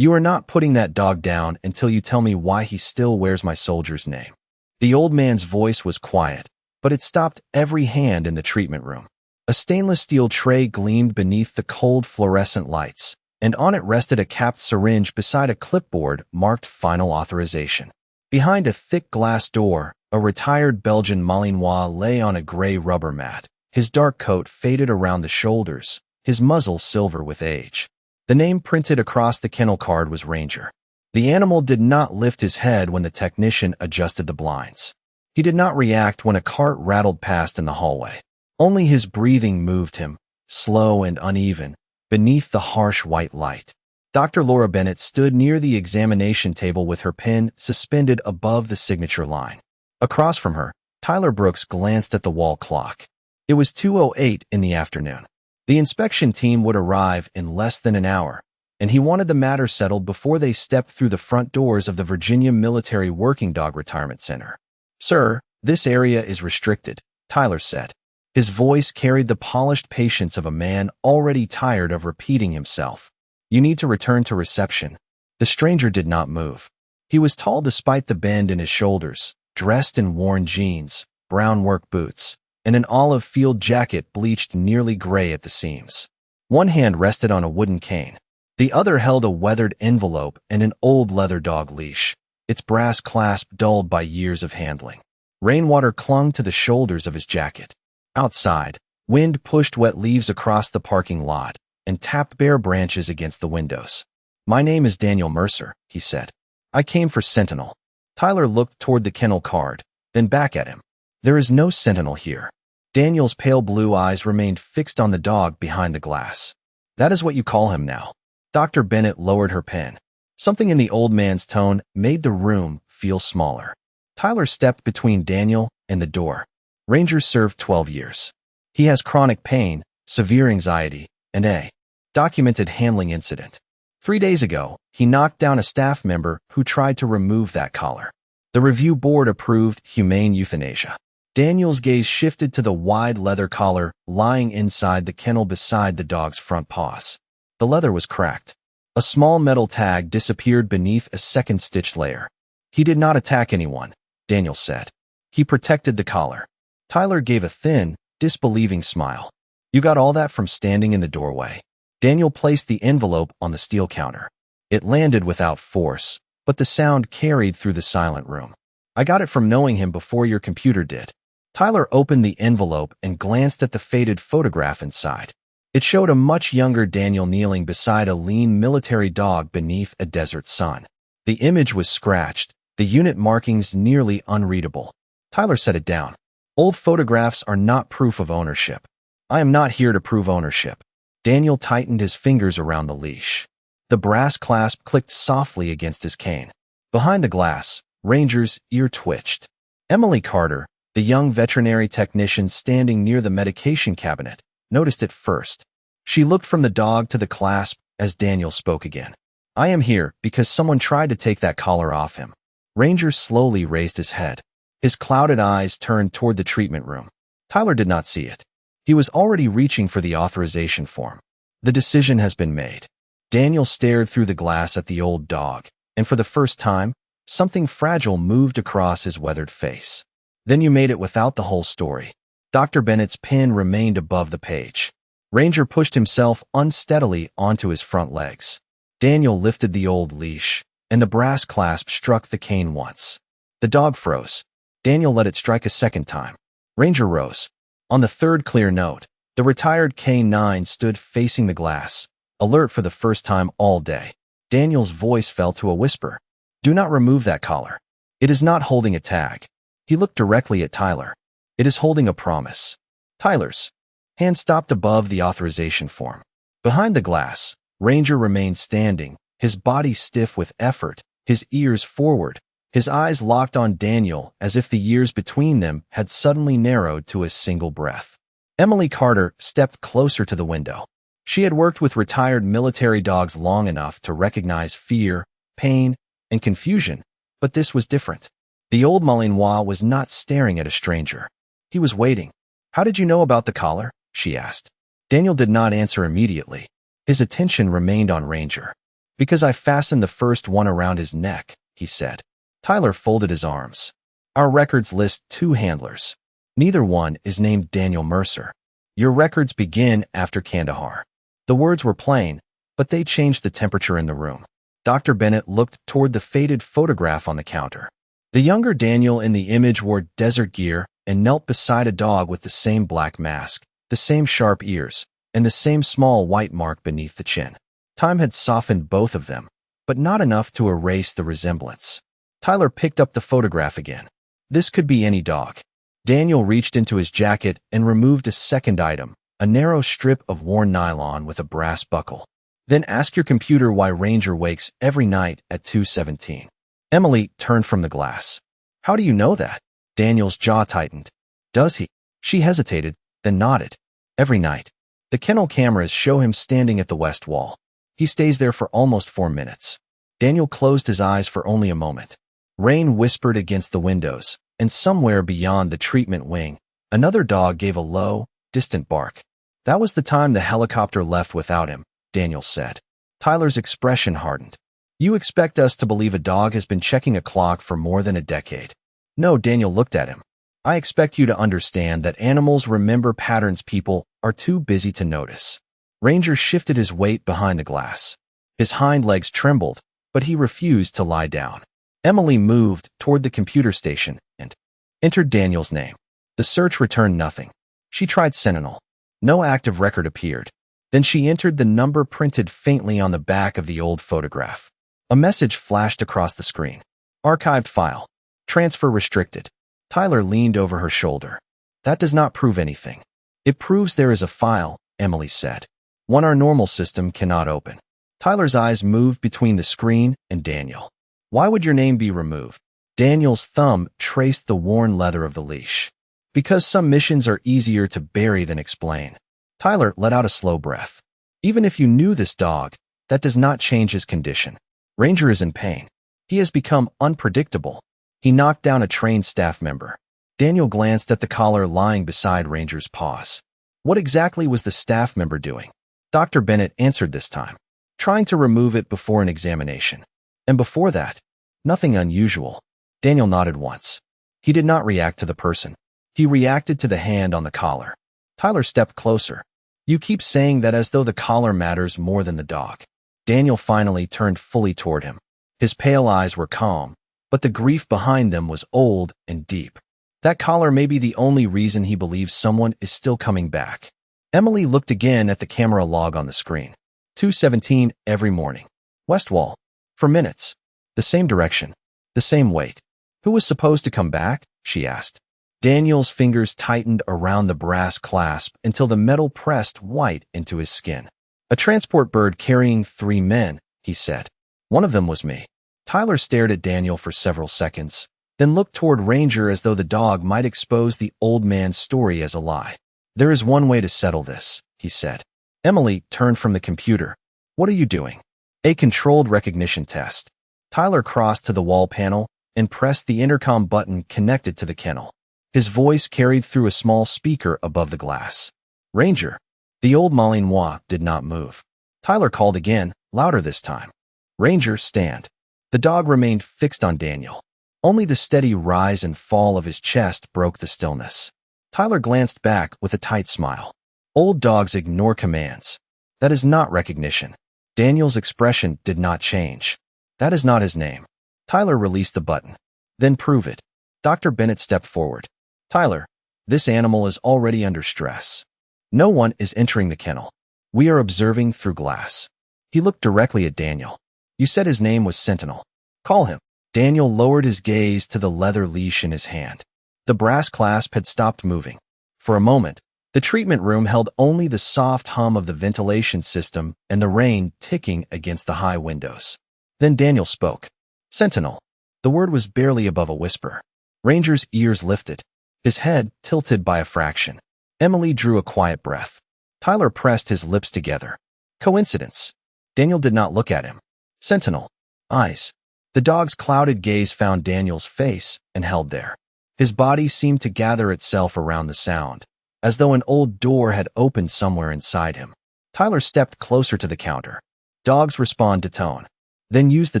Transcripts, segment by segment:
You are not putting that dog down until you tell me why he still wears my soldier's name." The old man's voice was quiet, but it stopped every hand in the treatment room. A stainless steel tray gleamed beneath the cold fluorescent lights, and on it rested a capped syringe beside a clipboard marked Final Authorization. Behind a thick glass door, a retired Belgian Malinois lay on a gray rubber mat, his dark coat faded around the shoulders, his muzzle silver with age. The name printed across the kennel card was Ranger. The animal did not lift his head when the technician adjusted the blinds. He did not react when a cart rattled past in the hallway. Only his breathing moved him, slow and uneven, beneath the harsh white light. Dr. Laura Bennett stood near the examination table with her pen suspended above the signature line. Across from her, Tyler Brooks glanced at the wall clock. It was 2:08 in the afternoon. The inspection team would arrive in less than an hour, and he wanted the matter settled before they stepped through the front doors of the Virginia Military Working Dog Retirement Center. "Sir, this area is restricted," Tyler said. His voice carried the polished patience of a man already tired of repeating himself. "You need to return to reception." The stranger did not move. He was tall despite the bend in his shoulders, dressed in worn jeans, brown work boots, and an olive field jacket bleached nearly gray at the seams. One hand rested on a wooden cane. The other held a weathered envelope and an old leather dog leash, its brass clasp dulled by years of handling. Rainwater clung to the shoulders of his jacket. Outside, wind pushed wet leaves across the parking lot and tapped bare branches against the windows. "My name is Daniel Mercer," he said. "I came for Sentinel." Tyler looked toward the kennel card, then back at him. "There is no Sentinel here." Daniel's pale blue eyes remained fixed on the dog behind the glass. "That is what you call him now." Dr. Bennett lowered her pen. Something in the old man's tone made the room feel smaller. Tyler stepped between Daniel and the door. "Ranger served 12 years. He has chronic pain, severe anxiety, and a documented handling incident. 3 days ago, he knocked down a staff member who tried to remove that collar. The review board approved humane euthanasia." Daniel's gaze shifted to the wide leather collar lying inside the kennel beside the dog's front paws. The leather was cracked. A small metal tag disappeared beneath a second stitched layer. "He did not attack anyone," Daniel said. "He protected the collar." Tyler gave a thin, disbelieving smile. "You got all that from standing in the doorway?" Daniel placed the envelope on the steel counter. It landed without force, but the sound carried through the silent room. "I got it from knowing him before your computer did." Tyler opened the envelope and glanced at the faded photograph inside. It showed a much younger Daniel kneeling beside a lean military dog beneath a desert sun. The image was scratched, the unit markings nearly unreadable. Tyler set it down. "Old photographs are not proof of ownership. I am not here to prove ownership." Daniel tightened his fingers around the leash. The brass clasp clicked softly against his cane. Behind the glass, Ranger's ear twitched. Emily Carter, the young veterinary technician standing near the medication cabinet, noticed it first. She looked from the dog to the clasp as Daniel spoke again. "I am here because someone tried to take that collar off him." Ranger slowly raised his head. His clouded eyes turned toward the treatment room. Tyler did not see it. He was already reaching for the authorization form. "The decision has been made." Daniel stared through the glass at the old dog, and for the first time, something fragile moved across his weathered face. "Then you made it without the whole story." Dr. Bennett's pen remained above the page. Ranger pushed himself unsteadily onto his front legs. Daniel lifted the old leash, and the brass clasp struck the cane once. The dog froze. Daniel let it strike a second time. Ranger rose. On the third clear note, the retired K9 stood facing the glass, alert for the first time all day. Daniel's voice fell to a whisper. "Do not remove that collar. It is not holding a tag." He looked directly at Tyler. "It is holding a promise." Tyler's hand stopped above the authorization form. Behind the glass, Ranger remained standing, his body stiff with effort, his ears forward, his eyes locked on Daniel as if the years between them had suddenly narrowed to a single breath. Emily Carter stepped closer to the window. She had worked with retired military dogs long enough to recognize fear, pain, and confusion, but this was different. The old Malinois was not staring at a stranger. He was waiting. "How did you know about the collar?" she asked. Daniel did not answer immediately. His attention remained on Ranger. Because I fastened the first one around his neck, he said. Tyler folded his arms. Our records list 2 handlers. Neither one is named Daniel Mercer. Your records begin after Kandahar. The words were plain, but they changed the temperature in the room. Dr. Bennett looked toward the faded photograph on the counter. The younger Daniel in the image wore desert gear and knelt beside a dog with the same black mask, the same sharp ears, and the same small white mark beneath the chin. Time had softened both of them, but not enough to erase the resemblance. Tyler picked up the photograph again. This could be any dog. Daniel reached into his jacket and removed a second item, a narrow strip of worn nylon with a brass buckle. Then ask your computer why Ranger wakes every night at 2:17. Emily turned from the glass. How do you know that? Daniel's jaw tightened. Does he? She hesitated, then nodded. Every night. The kennel cameras show him standing at the west wall. He stays there for almost 4 minutes. Daniel closed his eyes for only a moment. Rain whispered against the windows, and somewhere beyond the treatment wing, another dog gave a low, distant bark. That was the time the helicopter left without him, Daniel said. Tyler's expression hardened. You expect us to believe a dog has been checking a clock for more than a decade? No, Daniel looked at him. I expect you to understand that animals remember patterns people are too busy to notice. Ranger shifted his weight behind the glass. His hind legs trembled, but he refused to lie down. Emily moved toward the computer station and entered Daniel's name. The search returned nothing. She tried Sentinel. No active record appeared. Then she entered the number printed faintly on the back of the old photograph. A message flashed across the screen. Archived file. Transfer restricted. Tyler leaned over her shoulder. That does not prove anything. It proves there is a file, Emily said. One our normal system cannot open. Tyler's eyes moved between the screen and Daniel. Why would your name be removed? Daniel's thumb traced the worn leather of the leash. Because some missions are easier to bury than explain. Tyler let out a slow breath. Even if you knew this dog, that does not change his condition. Ranger is in pain. He has become unpredictable. He knocked down a trained staff member. Daniel glanced at the collar lying beside Ranger's paws. What exactly was the staff member doing? Dr. Bennett answered this time. Trying to remove it before an examination. And before that, nothing unusual. Daniel nodded once. He did not react to the person. He reacted to the hand on the collar. Tyler stepped closer. You keep saying that as though the collar matters more than the dog. Daniel finally turned fully toward him. His pale eyes were calm, but the grief behind them was old and deep. That collar may be the only reason he believes someone is still coming back. Emily looked again at the camera log on the screen. 2:17 every morning. West wall. For minutes. The same direction. The same weight. Who was supposed to come back? She asked. Daniel's fingers tightened around the brass clasp until the metal pressed white into his skin. A transport bird carrying 3 men, he said. One of them was me. Tyler stared at Daniel for several seconds, then looked toward Ranger as though the dog might expose the old man's story as a lie. There is one way to settle this, he said. Emily turned from the computer. What are you doing? A controlled recognition test. Tyler crossed to the wall panel and pressed the intercom button connected to the kennel. His voice carried through a small speaker above the glass. Ranger. The old Malinois did not move. Tyler called again, louder this time. Ranger, stand. The dog remained fixed on Daniel. Only the steady rise and fall of his chest broke the stillness. Tyler glanced back with a tight smile. Old dogs ignore commands. That is not recognition. Daniel's expression did not change. That is not his name. Tyler released the button. Then prove it. Dr. Bennett stepped forward. Tyler, this animal is already under stress. No one is entering the kennel. We are observing through glass. He looked directly at Daniel. You said his name was Sentinel. Call him. Daniel lowered his gaze to the leather leash in his hand. The brass clasp had stopped moving. For a moment, the treatment room held only the soft hum of the ventilation system and the rain ticking against the high windows. Then Daniel spoke. Sentinel. The word was barely above a whisper. Ranger's ears lifted. His head tilted by a fraction. Emily drew a quiet breath. Tyler pressed his lips together. Coincidence. Daniel did not look at him. Sentinel. Eyes. The dog's clouded gaze found Daniel's face and held there. His body seemed to gather itself around the sound, as though an old door had opened somewhere inside him. Tyler stepped closer to the counter. Dogs respond to tone. Then use the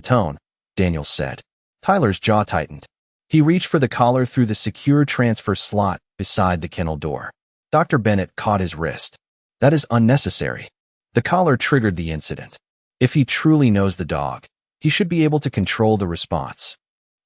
tone, Daniel said. Tyler's jaw tightened. He reached for the collar through the secure transfer slot beside the kennel door. Dr. Bennett caught his wrist. That is unnecessary. The collar triggered the incident. If he truly knows the dog, he should be able to control the response.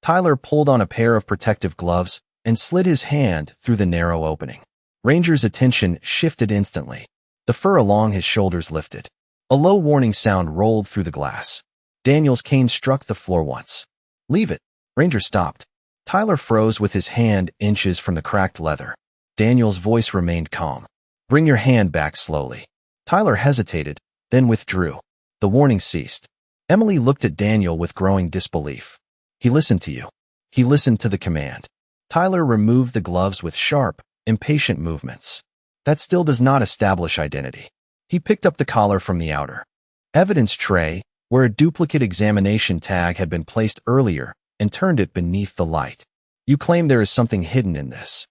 Tyler pulled on a pair of protective gloves and slid his hand through the narrow opening. Ranger's attention shifted instantly. The fur along his shoulders lifted. A low warning sound rolled through the glass. Daniel's cane struck the floor once. Leave it. Ranger stopped. Tyler froze with his hand inches from the cracked leather. Daniel's voice remained calm. Bring your hand back slowly. Tyler hesitated, then withdrew. The warning ceased. Emily looked at Daniel with growing disbelief. He listened to you. He listened to the command. Tyler removed the gloves with sharp, impatient movements. That still does not establish identity. He picked up the collar from the outer evidence tray, where a duplicate examination tag had been placed earlier, and turned it beneath the light. You claim there is something hidden in this.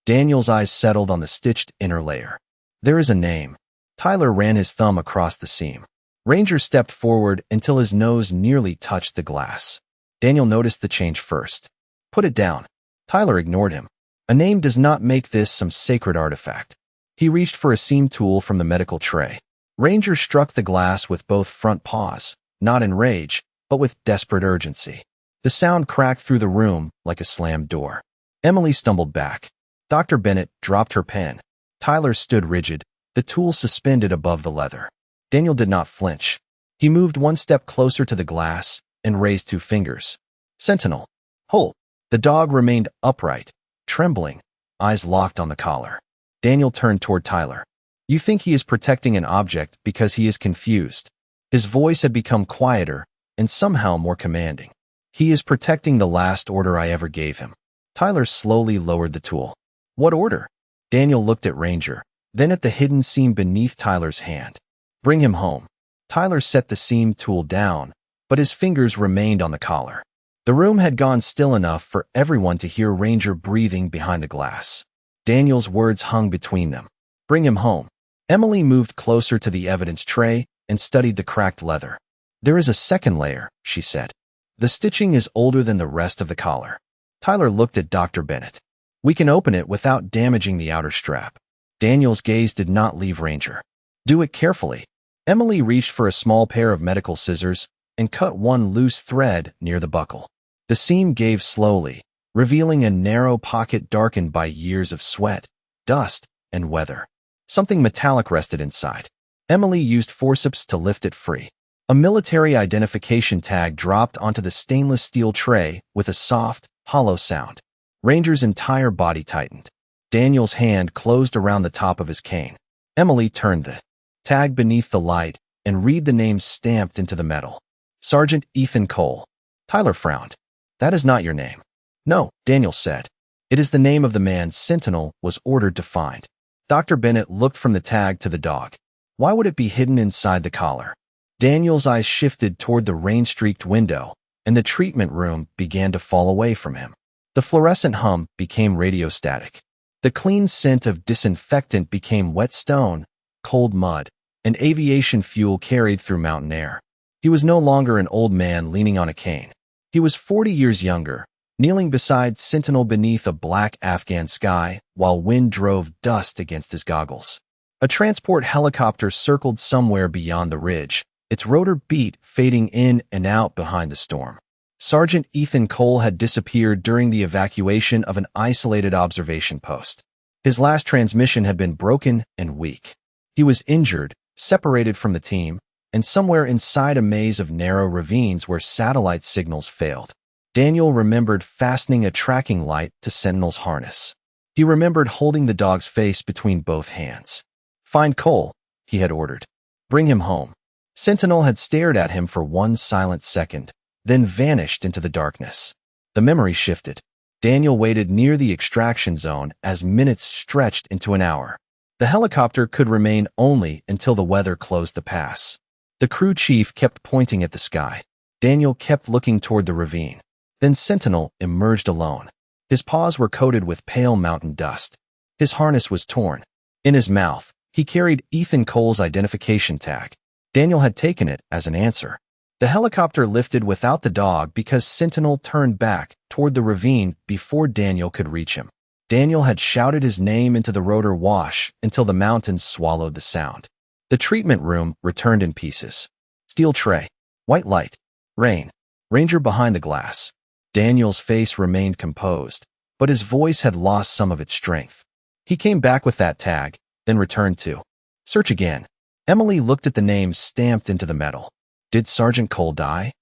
Daniel's eyes settled on the stitched inner layer. There is a name. Tyler ran his thumb across the seam. Ranger stepped forward until his nose nearly touched the glass. Daniel noticed the change first. Put it down. Tyler ignored him. A name does not make this some sacred artifact. He reached for a seam tool from the medical tray. Ranger struck the glass with both front paws, not in rage, but with desperate urgency. The sound cracked through the room like a slammed door. Emily stumbled back. Dr. Bennett dropped her pen. Tyler stood rigid, the tool suspended above the leather. Daniel did not flinch. He moved one step closer to the glass and raised 2 fingers. Sentinel. Hold. The dog remained upright, trembling, eyes locked on the collar. Daniel turned toward Tyler. You think he is protecting an object because he is confused. His voice had become quieter and somehow more commanding. He is protecting the last order I ever gave him. Tyler slowly lowered the tool. What order? Daniel looked at Ranger, then at the hidden seam beneath Tyler's hand. Bring him home. Tyler set the seam tool down, but his fingers remained on the collar. The room had gone still enough for everyone to hear Ranger breathing behind the glass. Daniel's words hung between them. Bring him home. Emily moved closer to the evidence tray and studied the cracked leather. There is a second layer, she said. The stitching is older than the rest of the collar. Tyler looked at Dr. Bennett. We can open it without damaging the outer strap. Daniel's gaze did not leave Ranger. Do it carefully. Emily reached for a small pair of medical scissors and cut one loose thread near the buckle. The seam gave slowly, revealing a narrow pocket darkened by years of sweat, dust, and weather. Something metallic rested inside. Emily used forceps to lift it free. A military identification tag dropped onto the stainless steel tray with a soft, hollow sound. Ranger's entire body tightened. Daniel's hand closed around the top of his cane. Emily turned the tag beneath the light and read the name stamped into the metal. Sergeant Ethan Cole. Tyler frowned. That is not your name. No, Daniel said. It is the name of the man Sentinel was ordered to find. Dr. Bennett looked from the tag to the dog. Why would it be hidden inside the collar? Daniel's eyes shifted toward the rain-streaked window, and the treatment room began to fall away from him. The fluorescent hum became radiostatic. The clean scent of disinfectant became wet stone, cold mud, and aviation fuel carried through mountain air. He was no longer an old man leaning on a cane. He was 40 years younger, kneeling beside Sentinel beneath a black Afghan sky while wind drove dust against his goggles. A transport helicopter circled somewhere beyond the ridge, its rotor beat fading in and out behind the storm. Sergeant Ethan Cole had disappeared during the evacuation of an isolated observation post. His last transmission had been broken and weak. He was injured, separated from the team, and somewhere inside a maze of narrow ravines where satellite signals failed. Daniel remembered fastening a tracking light to Sentinel's harness. He remembered holding the dog's face between both hands. Find Cole, he had ordered. Bring him home. Sentinel had stared at him for one silent second, then vanished into the darkness. The memory shifted. Daniel waited near the extraction zone as minutes stretched into an hour. The helicopter could remain only until the weather closed the pass. The crew chief kept pointing at the sky. Daniel kept looking toward the ravine. Then Sentinel emerged alone. His paws were coated with pale mountain dust. His harness was torn. In his mouth, he carried Ethan Cole's identification tag. Daniel had taken it as an answer. The helicopter lifted without the dog because Sentinel turned back toward the ravine before Daniel could reach him. Daniel had shouted his name into the rotor wash until the mountains swallowed the sound. The treatment room returned in pieces. Steel tray. White light. Rain. Ranger behind the glass. Daniel's face remained composed, but his voice had lost some of its strength. He came back with that tag, then returned to search again. Emily looked at the names stamped into the metal. Did Sergeant Cole die?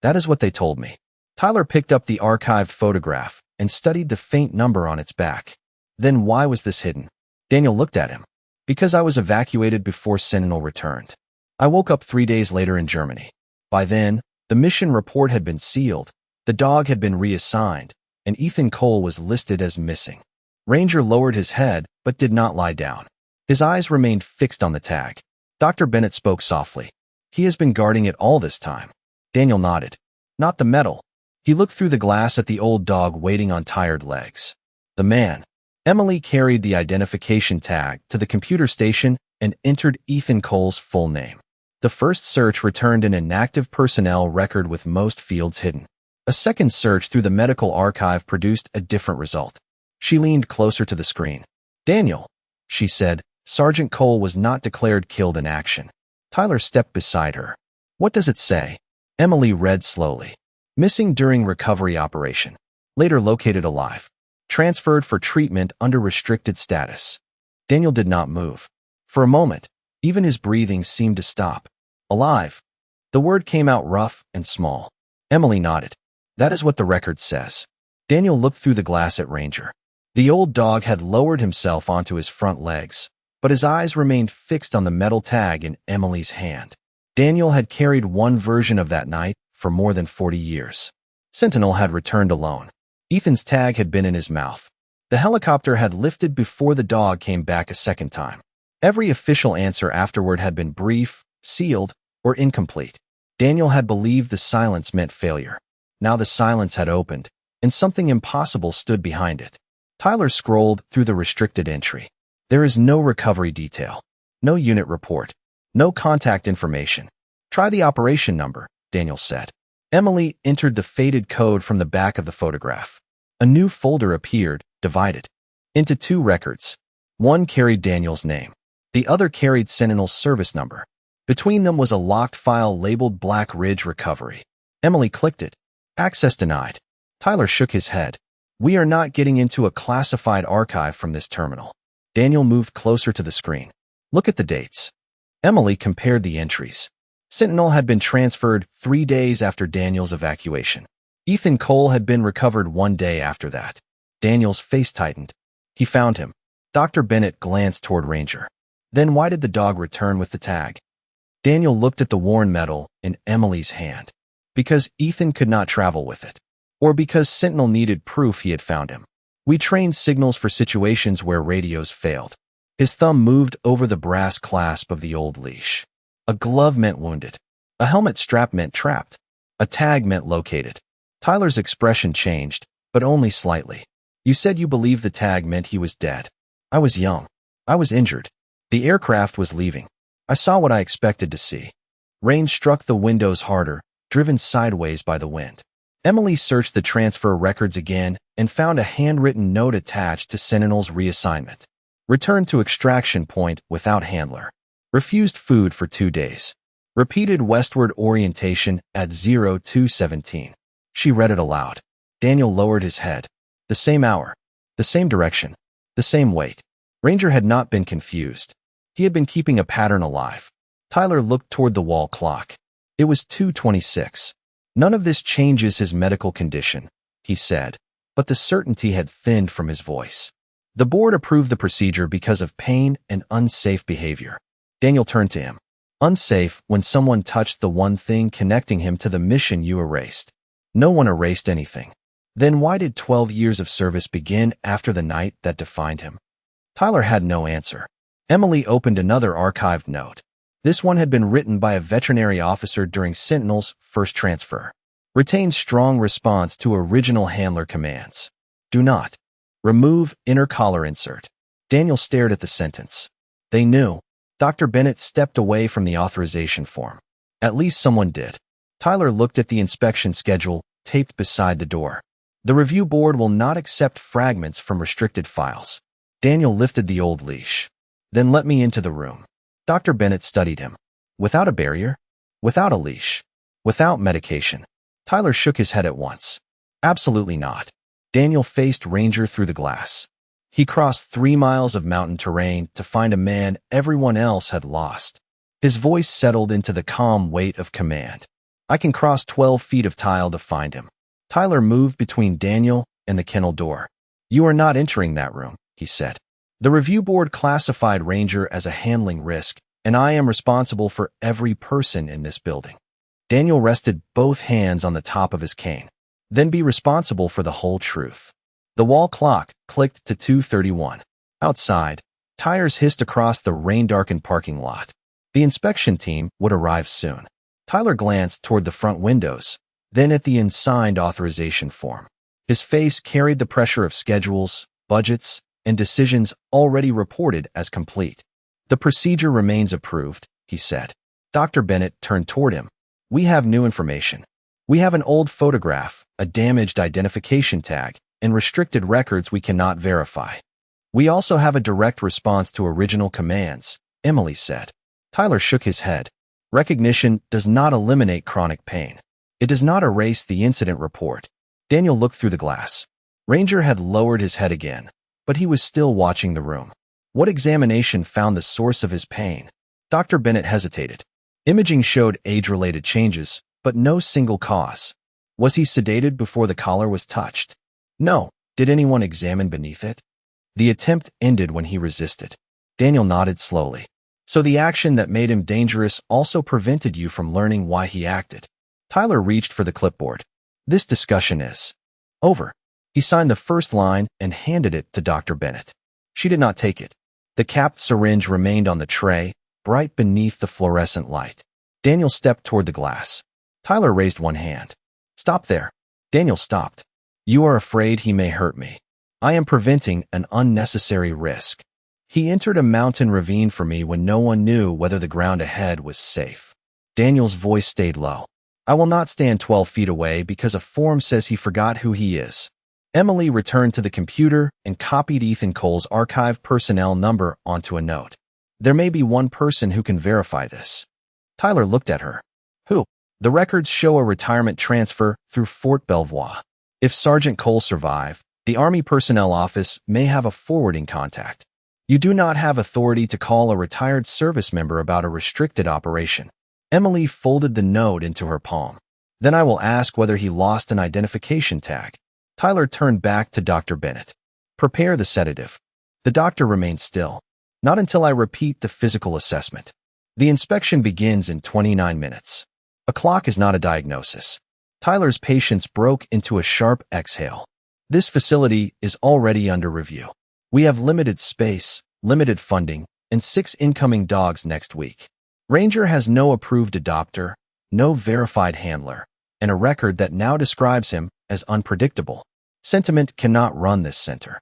That is what they told me. Tyler picked up the archived photograph and studied the faint number on its back. Then why was this hidden? Daniel looked at him. Because I was evacuated before Sentinel returned. I woke up 3 days later in Germany. By then, the mission report had been sealed, the dog had been reassigned, and Ethan Cole was listed as missing. Ranger lowered his head but did not lie down. His eyes remained fixed on the tag. Dr. Bennett spoke softly. He has been guarding it all this time. Daniel nodded. Not the metal. He looked through the glass at the old dog waiting on tired legs. The man. Emily carried the identification tag to the computer station and entered Ethan Cole's full name. The first search returned an inactive personnel record with most fields hidden. A second search through the medical archive produced a different result. She leaned closer to the screen. Daniel, she said, Sergeant Cole was not declared killed in action. Tyler stepped beside her. What does it say? Emily read slowly. Missing during recovery operation. Later located alive. Transferred for treatment under restricted status. Daniel did not move. For a moment, even his breathing seemed to stop. Alive. The word came out rough and small. Emily nodded. That is what the record says. Daniel looked through the glass at Ranger. The old dog had lowered himself onto his front legs, but his eyes remained fixed on the metal tag in Emily's hand. Daniel had carried one version of that night for more than 40 years. Sentinel had returned alone. Ethan's tag had been in his mouth. The helicopter had lifted before the dog came back a second time. Every official answer afterward had been brief, sealed, or incomplete. Daniel had believed the silence meant failure. Now the silence had opened, and something impossible stood behind it. Tyler scrolled through the restricted entry. There is no recovery detail, no unit report, no contact information. Try the operation number, Daniel said. Emily entered the faded code from the back of the photograph. A new folder appeared, divided into 2 records. One carried Daniel's name. The other carried Sentinel's service number. Between them was a locked file labeled Black Ridge Recovery. Emily clicked it. Access denied. Tyler shook his head. We are not getting into a classified archive from this terminal. Daniel moved closer to the screen. Look at the dates. Emily compared the entries. Sentinel had been transferred 3 days after Daniel's evacuation. Ethan Cole had been recovered 1 day after that. Daniel's face tightened. He found him. Dr. Bennett glanced toward Ranger. Then why did the dog return with the tag? Daniel looked at the worn metal in Emily's hand. Because Ethan could not travel with it. Or because Sentinel needed proof he had found him. We trained signals for situations where radios failed. His thumb moved over the brass clasp of the old leash. A glove meant wounded. A helmet strap meant trapped. A tag meant located. Tyler's expression changed, but only slightly. You said you believed the tag meant he was dead. I was young. I was injured. The aircraft was leaving. I saw what I expected to see. Rain struck the windows harder, driven sideways by the wind. Emily searched the transfer records again and found a handwritten note attached to Sentinel's reassignment. Returned to extraction point without handler. Refused food for 2 days. Repeated westward orientation at 0217. She read it aloud. Daniel lowered his head. The same hour. The same direction. The same weight. Ranger had not been confused. He had been keeping a pattern alive. Tyler looked toward the wall clock. It was 2:26. None of this changes his medical condition, he said, but the certainty had thinned from his voice. The board approved the procedure because of pain and unsafe behavior. Daniel turned to him. Unsafe when someone touched the one thing connecting him to the mission you erased. No one erased anything. Then why did 12 years of service begin after the night that defined him? Tyler had no answer. Emily opened another archived note. This one had been written by a veterinary officer during Sentinel's first transfer. Retained strong response to original handler commands. Do not. Remove inner collar insert. Daniel stared at the sentence. They knew. Dr. Bennett stepped away from the authorization form. At least someone did. Tyler looked at the inspection schedule taped beside the door. The review board will not accept fragments from restricted files. Daniel lifted the old leash. Then let me into the room. Dr. Bennett studied him. Without a barrier? Without a leash? Without medication? Tyler shook his head at once. Absolutely not. Daniel faced Ranger through the glass. He crossed 3 miles of mountain terrain to find a man everyone else had lost. His voice settled into the calm weight of command. I can cross 12 feet of tile to find him. Tyler moved between Daniel and the kennel door. You are not entering that room, he said. The review board classified Ranger as a handling risk, and I am responsible for every person in this building. Daniel rested both hands on the top of his cane. Then be responsible for the whole truth. The wall clock clicked to 2:31. Outside, tires hissed across the rain-darkened parking lot. The inspection team would arrive soon. Tyler glanced toward the front windows, then at the unsigned authorization form. His face carried the pressure of schedules, budgets, and decisions already reported as complete. The procedure remains approved, he said. Dr. Bennett turned toward him. We have new information. We have an old photograph, a damaged identification tag, and restricted records we cannot verify. We also have a direct response to original commands, Emily said. Tyler shook his head. Recognition does not eliminate chronic pain. It does not erase the incident report. Daniel looked through the glass. Ranger had lowered his head again, but he was still watching the room. What examination found the source of his pain? Dr. Bennett hesitated. Imaging showed age-related changes, but no single cause. Was he sedated before the collar was touched? No. Did anyone examine beneath it? The attempt ended when he resisted. Daniel nodded slowly. So the action that made him dangerous also prevented you from learning why he acted. Tyler reached for the clipboard. This discussion is over. He signed the first line and handed it to Dr. Bennett. She did not take it. The capped syringe remained on the tray, bright beneath the fluorescent light. Daniel stepped toward the glass. Tyler raised one hand. Stop there. Daniel stopped. You are afraid he may hurt me. I am preventing an unnecessary risk. He entered a mountain ravine for me when no one knew whether the ground ahead was safe. Daniel's voice stayed low. I will not stand 12 feet away because a form says he forgot who he is. Emily returned to the computer and copied Ethan Cole's archive personnel number onto a note. There may be one person who can verify this. Tyler looked at her. Who? The records show a retirement transfer through Fort Belvoir. If Sergeant Cole survived, the Army Personnel Office may have a forwarding contact. You do not have authority to call a retired service member about a restricted operation. Emily folded the note into her palm. Then I will ask whether he lost an identification tag. Tyler turned back to Dr. Bennett. Prepare the sedative. The doctor remained still. Not until I repeat the physical assessment. The inspection begins in 29 minutes. A clock is not a diagnosis. Tyler's patience broke into a sharp exhale. This facility is already under review. We have limited space, limited funding, and 6 incoming dogs next week. Ranger has no approved adopter, no verified handler, and a record that now describes him as unpredictable. Sentiment cannot run this center.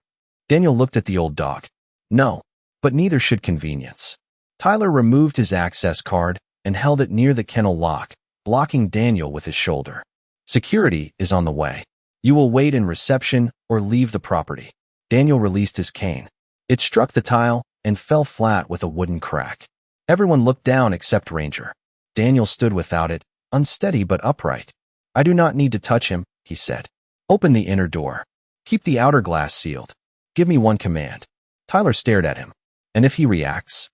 Daniel looked at the old dog. No, but neither should convenience. Tyler removed his access card and held it near the kennel lock, blocking Daniel with his shoulder. Security is on the way. You will wait in reception or leave the property. Daniel released his cane. It struck the tile and fell flat with a wooden crack. Everyone looked down except Ranger. Daniel stood without it, unsteady but upright. I do not need to touch him, he said. Open the inner door. Keep the outer glass sealed. Give me one command. Tyler stared at him. And if he reacts?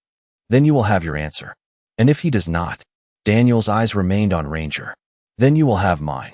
Then you will have your answer. And if he does not? Daniel's eyes remained on Ranger. Then you will have mine.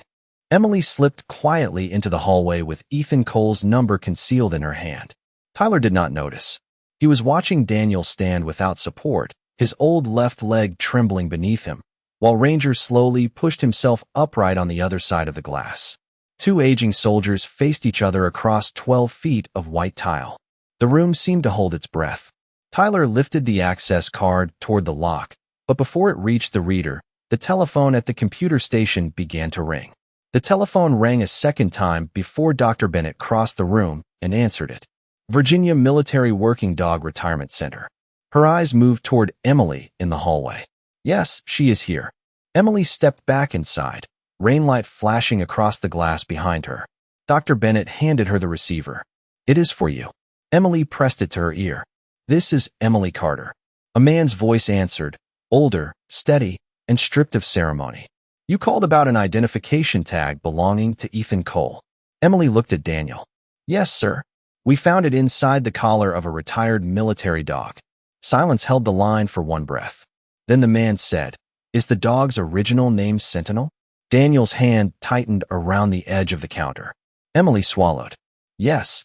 Emily slipped quietly into the hallway with Ethan Cole's number concealed in her hand. Tyler did not notice. He was watching Daniel stand without support, his old left leg trembling beneath him, while Ranger slowly pushed himself upright on the other side of the glass. 2 aging soldiers faced each other across 12 feet of white tile. The room seemed to hold its breath. Tyler lifted the access card toward the lock, but before it reached the reader, the telephone at the computer station began to ring. The telephone rang a second time before Dr. Bennett crossed the room and answered it. Virginia Military Working Dog Retirement Center. Her eyes moved toward Emily in the hallway. Yes, she is here. Emily stepped back inside, rainlight flashing across the glass behind her. Dr. Bennett handed her the receiver. It is for you. Emily pressed it to her ear. This is Emily Carter. A man's voice answered, older, steady, and stripped of ceremony. You called about an identification tag belonging to Ethan Cole. Emily looked at Daniel. Yes, sir. We found it inside the collar of a retired military dog. Silence held the line for one breath. Then the man said, Is the dog's original name Sentinel? Daniel's hand tightened around the edge of the counter. Emily swallowed. Yes.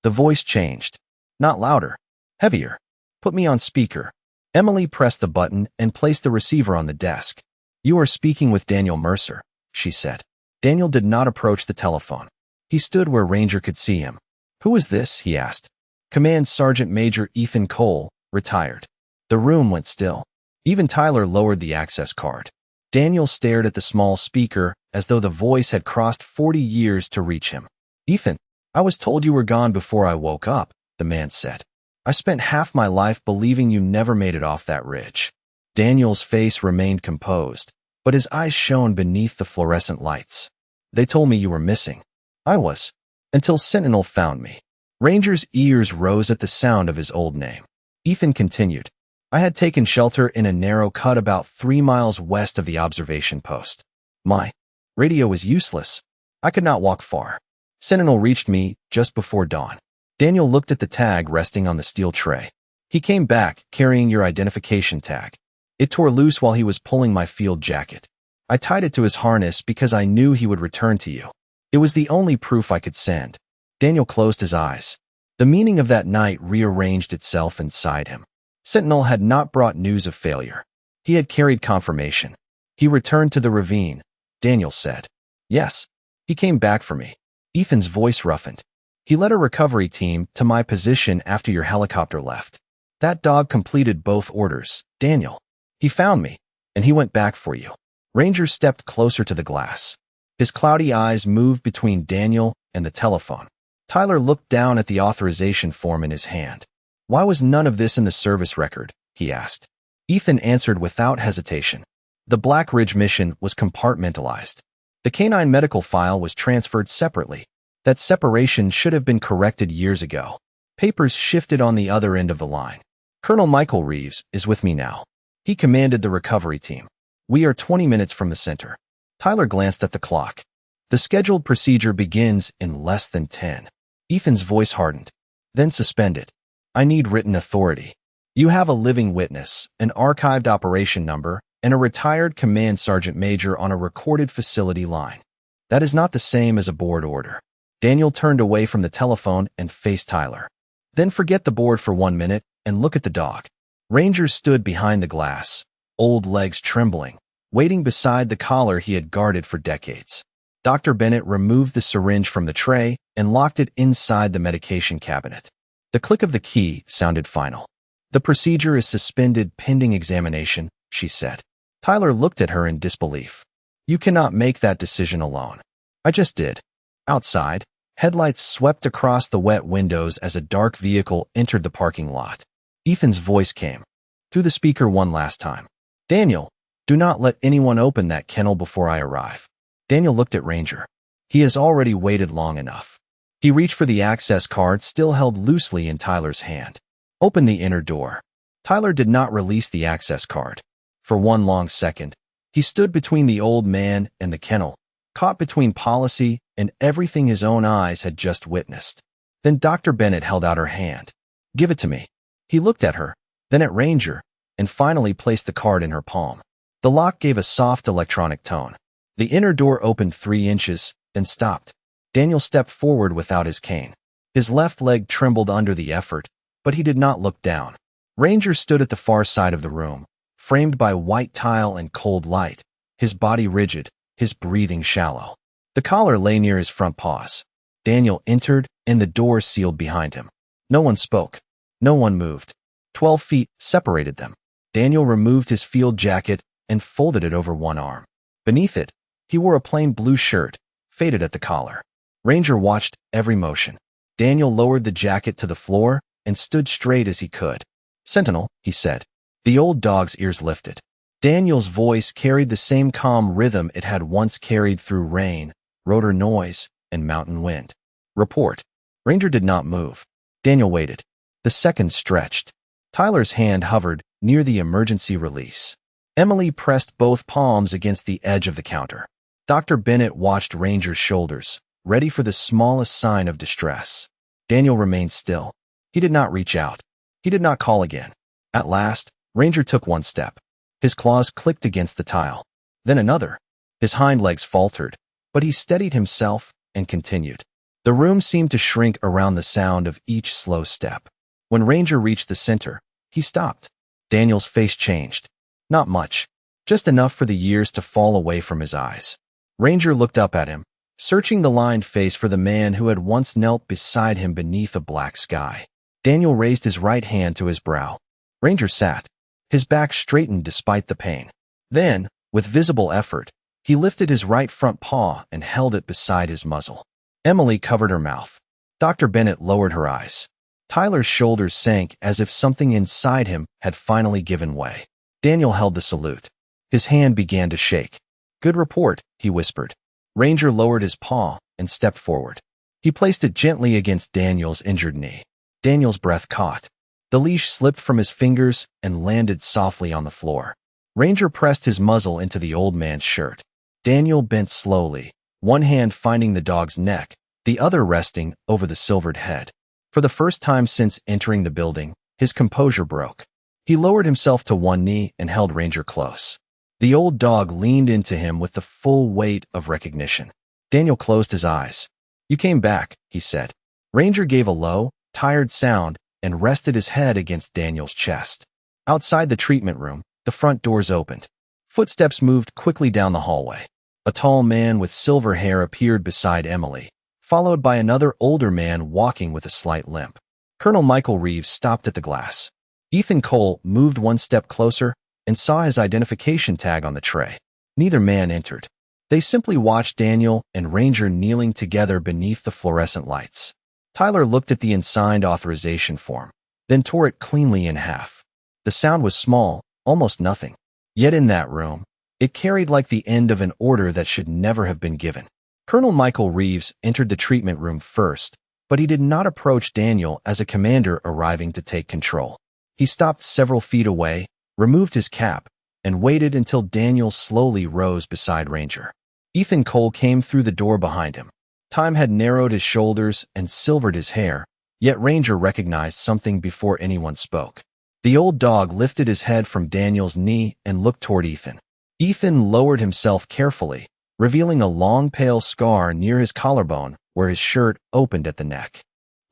The voice changed. Not louder. Heavier. Put me on speaker. Emily pressed the button and placed the receiver on the desk. You are speaking with Daniel Mercer, she said. Daniel did not approach the telephone. He stood where Ranger could see him. Who is this? He asked. Command Sergeant Major Ethan Cole, retired. The room went still. Even Tyler lowered the access card. Daniel stared at the small speaker as though the voice had crossed 40 years to reach him. Ethan, I was told you were gone before I woke up, the man said. I spent half my life believing you never made it off that ridge. Daniel's face remained composed, but his eyes shone beneath the fluorescent lights. They told me you were missing. I was, until Sentinel found me. Ranger's ears rose at the sound of his old name. Ethan continued. I had taken shelter in a narrow cut about 3 miles west of the observation post. My radio was useless. I could not walk far. Sentinel reached me just before dawn. Daniel looked at the tag resting on the steel tray. He came back, carrying your identification tag. It tore loose while he was pulling my field jacket. I tied it to his harness because I knew he would return to you. It was the only proof I could send. Daniel closed his eyes. The meaning of that night rearranged itself inside him. Sentinel had not brought news of failure. He had carried confirmation. He returned to the ravine, Daniel said. Yes, he came back for me. Ethan's voice roughened. He led a recovery team to my position after your helicopter left. That dog completed both orders, Daniel. He found me, and he went back for you. Ranger stepped closer to the glass. His cloudy eyes moved between Daniel and the telephone. Tyler looked down at the authorization form in his hand. Why was none of this in the service record? He asked. Ethan answered without hesitation. The Black Ridge mission was compartmentalized. The canine medical file was transferred separately. That separation should have been corrected years ago. Papers shifted on the other end of the line. Colonel Michael Reeves is with me now. He commanded the recovery team. We are 20 minutes from the center. Tyler glanced at the clock. The scheduled procedure begins in less than 10. Ethan's voice hardened, then suspended. I need written authority. You have a living witness, an archived operation number, and a retired command sergeant major on a recorded facility line. That is not the same as a board order. Daniel turned away from the telephone and faced Tyler. Then forget the board for 1 minute and look at the dog. Ranger stood behind the glass, old legs trembling, waiting beside the collar he had guarded for decades. Dr. Bennett removed the syringe from the tray and locked it inside the medication cabinet. The click of the key sounded final. The procedure is suspended pending examination, she said. Tyler looked at her in disbelief. You cannot make that decision alone. I just did. Outside, headlights swept across the wet windows as a dark vehicle entered the parking lot. Ethan's voice came through the speaker one last time. Daniel, do not let anyone open that kennel before I arrive. Daniel looked at Ranger. He has already waited long enough. He reached for the access card still held loosely in Tyler's hand. Open the inner door. Tyler did not release the access card. For one long second, he stood between the old man and the kennel, caught between policy and everything his own eyes had just witnessed. Then Dr. Bennett held out her hand. Give it to me. He looked at her, then at Ranger, and finally placed the card in her palm. The lock gave a soft electronic tone. The inner door opened 3 inches, then stopped. Daniel stepped forward without his cane. His left leg trembled under the effort, but he did not look down. Ranger stood at the far side of the room, framed by white tile and cold light, his body rigid, his breathing shallow. The collar lay near his front paws. Daniel entered, and the door sealed behind him. No one spoke. No one moved. 12 feet separated them. Daniel removed his field jacket and folded it over one arm. Beneath it, he wore a plain blue shirt, faded at the collar. Ranger watched every motion. Daniel lowered the jacket to the floor and stood straight as he could. "Sentinel," he said. The old dog's ears lifted. Daniel's voice carried the same calm rhythm it had once carried through rain, rotor noise, and mountain wind. "Report." Ranger did not move. Daniel waited. The seconds stretched. Tyler's hand hovered near the emergency release. Emily pressed both palms against the edge of the counter. Dr. Bennett watched Ranger's shoulders, ready for the smallest sign of distress. Daniel remained still. He did not reach out. He did not call again. At last, Ranger took one step. His claws clicked against the tile. Then another. His hind legs faltered, but he steadied himself and continued. The room seemed to shrink around the sound of each slow step. When Ranger reached the center, he stopped. Daniel's face changed. Not much, just enough for the years to fall away from his eyes. Ranger looked up at him, searching the lined face for the man who had once knelt beside him beneath a black sky. Daniel raised his right hand to his brow. Ranger sat, his back straightened despite the pain. Then, with visible effort, he lifted his right front paw and held it beside his muzzle. Emily covered her mouth. Dr. Bennett lowered her eyes. Tyler's shoulders sank as if something inside him had finally given way. Daniel held the salute. His hand began to shake. "Good report," he whispered. Ranger lowered his paw and stepped forward. He placed it gently against Daniel's injured knee. Daniel's breath caught. The leash slipped from his fingers and landed softly on the floor. Ranger pressed his muzzle into the old man's shirt. Daniel bent slowly, one hand finding the dog's neck, the other resting over the silvered head. For the first time since entering the building, his composure broke. He lowered himself to one knee and held Ranger close. The old dog leaned into him with the full weight of recognition. Daniel closed his eyes. "You came back," he said. Ranger gave a low, tired sound and rested his head against Daniel's chest. Outside the treatment room, the front doors opened. Footsteps moved quickly down the hallway. A tall man with silver hair appeared beside Emily, followed by another older man walking with a slight limp. Colonel Michael Reeves stopped at the glass. Ethan Cole moved one step closer and saw his identification tag on the tray. Neither man entered. They simply watched Daniel and Ranger kneeling together beneath the fluorescent lights. Tyler looked at the unsigned authorization form, then tore it cleanly in half. The sound was small, almost nothing. Yet in that room, it carried like the end of an order that should never have been given. Colonel Michael Reeves entered the treatment room first, but he did not approach Daniel as a commander arriving to take control. He stopped several feet away, removed his cap, and waited until Daniel slowly rose beside Ranger. Ethan Cole came through the door behind him. Time had narrowed his shoulders and silvered his hair, yet Ranger recognized something before anyone spoke. The old dog lifted his head from Daniel's knee and looked toward Ethan. Ethan lowered himself carefully, revealing a long pale scar near his collarbone where his shirt opened at the neck.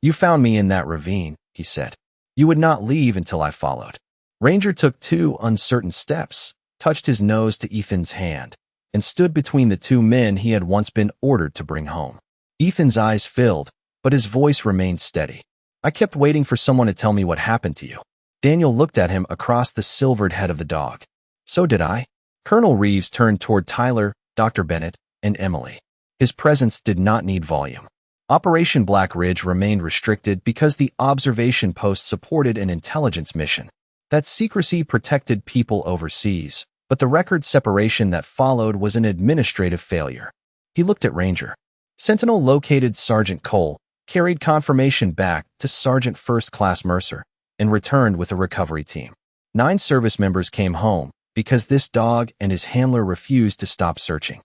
"You found me in that ravine," he said. "You would not leave until I followed." Ranger took 2 uncertain steps, touched his nose to Ethan's hand, and stood between the 2 men he had once been ordered to bring home. Ethan's eyes filled, but his voice remained steady. "I kept waiting for someone to tell me what happened to you." Daniel looked at him across the silvered head of the dog. "So did I." Colonel Reeves turned toward Tyler, Dr. Bennett, and Emily. His presence did not need volume. Operation Black Ridge remained restricted because the observation post supported an intelligence mission. That secrecy protected people overseas, but the record separation that followed was an administrative failure. He looked at Ranger. Sentinel located Sergeant Cole, carried confirmation back to Sergeant First Class Mercer, and returned with a recovery team. 9 service members came home because this dog and his handler refused to stop searching.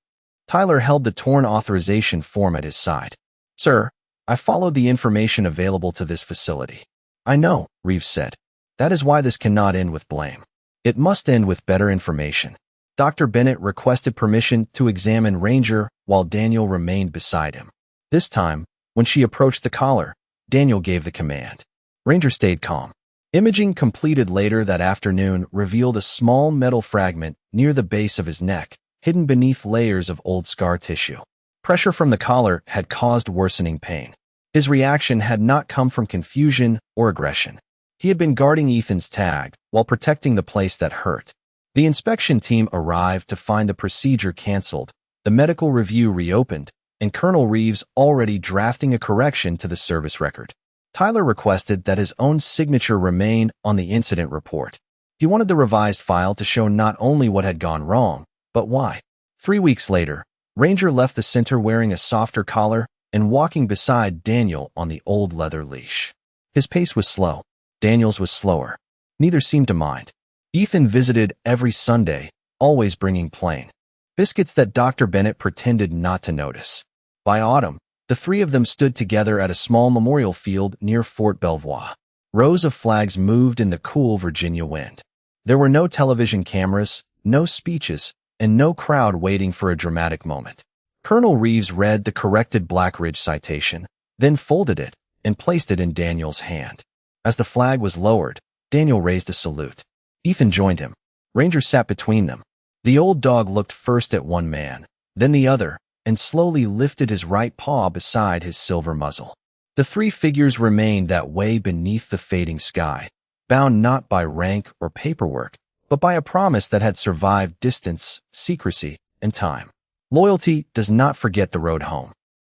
Tyler held the torn authorization form at his side. "Sir, I followed the information available to this facility." "I know," Reeves said. "That is why this cannot end with blame. It must end with better information." Dr. Bennett requested permission to examine Ranger while Daniel remained beside him. This time, when she approached the collar, Daniel gave the command. Ranger stayed calm. Imaging completed later that afternoon revealed a small metal fragment near the base of his neck, hidden beneath layers of old scar tissue. Pressure from the collar had caused worsening pain. His reaction had not come from confusion or aggression. He had been guarding Ethan's tag while protecting the place that hurt. The inspection team arrived to find the procedure canceled, the medical review reopened, and Colonel Reeves already drafting a correction to the service record. Tyler requested that his own signature remain on the incident report. He wanted the revised file to show not only what had gone wrong, but why. 3 weeks later, Ranger left the center wearing a softer collar and walking beside Daniel on the old leather leash. His pace was slow. Daniel's was slower. Neither seemed to mind. Ethan visited every Sunday, always bringing plain biscuits that Dr. Bennett pretended not to notice. By autumn, the three of them stood together at a small memorial field near Fort Belvoir. Rows of flags moved in the cool Virginia wind. There were no television cameras, no speeches, and no crowd waiting for a dramatic moment. Colonel Reeves read the corrected Black Ridge citation, then folded it and placed it in Daniel's hand. As the flag was lowered, Daniel raised a salute. Ethan joined him. Ranger sat between them. The old dog looked first at one man, then the other, and slowly lifted his right paw beside his silver muzzle. The three figures remained that way beneath the fading sky, bound not by rank or paperwork, but by a promise that had survived distance, secrecy, and time. Loyalty does not forget the road home.